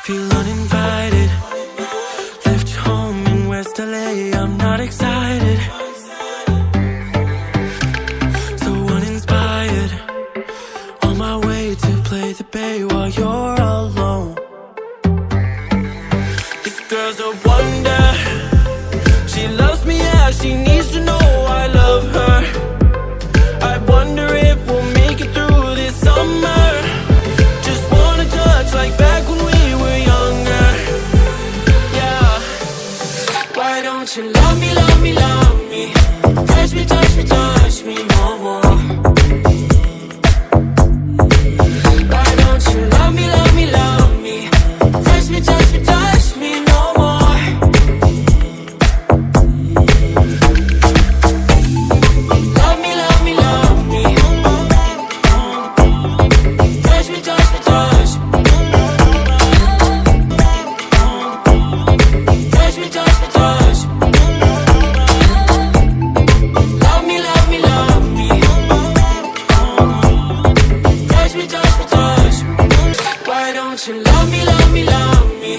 feel uninvited. Left home in West LA, I'm not excited. So uninspired, on my way to play the bay while you're alone. This girl's a wonder. She loves me, yeah, she needs to know I love her. I wonder if we'll make it through this summer. Just wanna touch like back when we were younger. Yeah. Why don't you love me, love me, love me? Touch me, touch me, touch me no more. Why don't you love me, love me, love me? Touch me, touch me, touch me no more. Love me, love me, love me. Touch me, touch me, touch me. Touch me, touch me, touch me. Love me, love me, love me. Touch me, touch me, touch me. Why don't you love me, love me, love me?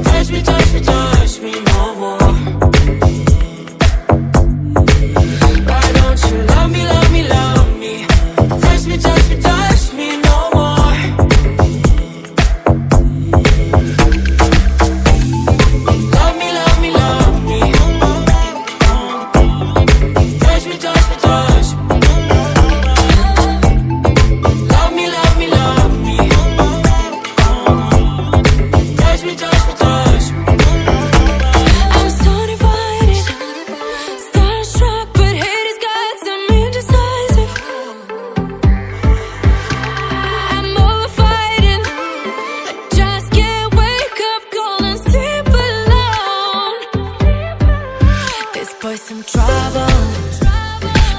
Touch me, touch me, touch me no more. Why don't you love me, love me, love me? Touch me, touch me, touch me no more. Love me, love me, love me. Touch me, touch me, touch me. Love me, love me, love me. Touch me, touch me, touch me. I'm so divided, starstruck, but hate has got some indecisive. I'm over fighting, I just can't wake up cold and sleep alone. This boy's some trouble.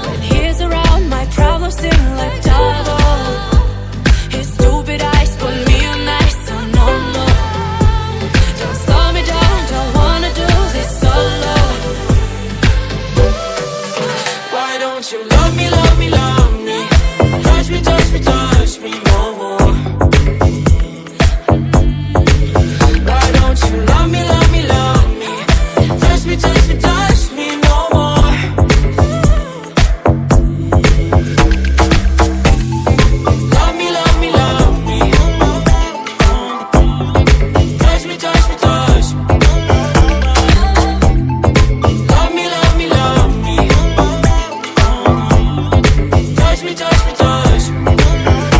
When he's around, my problems seem like double. His stupid eyes put me on ice, so no more. Don't slow me down, don't wanna do this solo. Why don't you love me, love me, love me? Touch me, touch me, touch me no more. Why don't you love me, love me, love me? Touch me, touch me, touch me no more. Love me, love me, love me. Touch me, touch me, touch me. Love me, love me, love me. Touch me, touch me, touch me.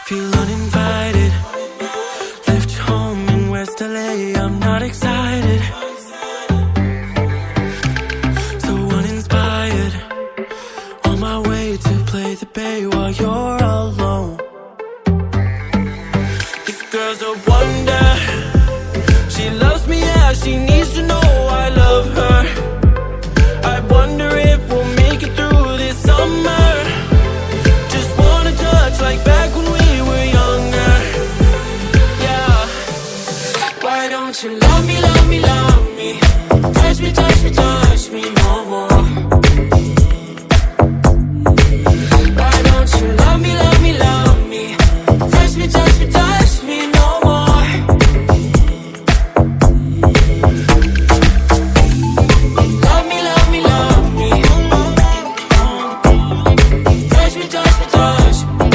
feel uninvited. Left home in West LA, I'm not excited. So uninspired, on my way to play the bay while you're alone. This girl's a wonder. She loves me, yeah, she needs to know I love her. I wonder if we'll make it through this summer. Just wanna touch like back when we were younger. Yeah. Why don't you love me, love me, love me? Touch me, touch me, touch me no more. Why don't you love me, love me, love me? Touch me, touch me, touch me no more. Love me, love me, love me. Touch me, touch me, touch me.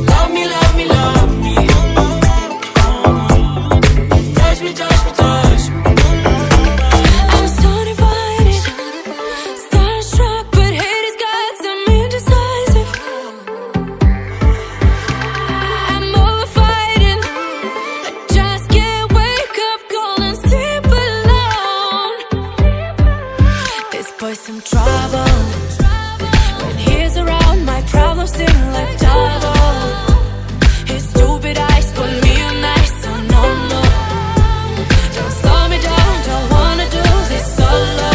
Love me, love me, love me. Touch me, touch me, touch me. I'm so divided, starstruck, but hate has got some indecisive. I'm over fighting, I just can't wake up cold and sleep alone. This boy's some trouble. When he's around, my problems seem like double. His stupid eyes put me on ice, so no, no. Don't slow me down, don't wanna do this solo.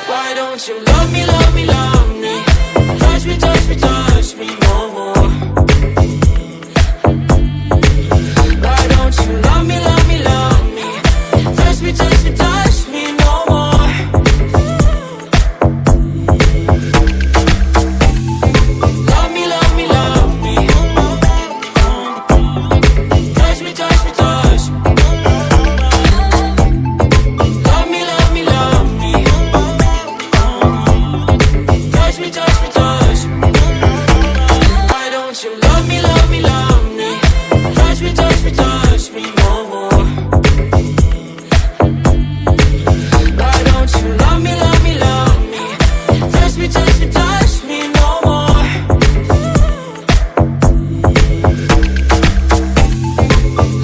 Why don't you love me, love me, love me? Touch me, touch me, touch me no more. Why don't you love me, love me, love me? Touch me, touch me, touch me no more. Love me, love me, love me. Touch me, touch me, touch me. Love me, love me, love me. Touch me, touch me, touch me. Why don't you love me, love me, love me? Touch me, touch me, touch me no more. Why don't you love me, love me, love me? Touch me, touch me, touch me no more.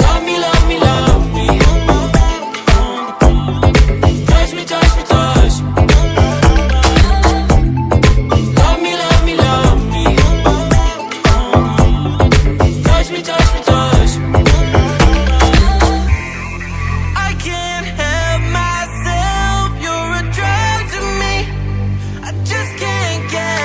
Love me, love me, love me. Touch me, touch me, touch me. Love me, love me, love me. Touch me, touch me, touch me. I can't help myself, you're a drug to me. I just can't get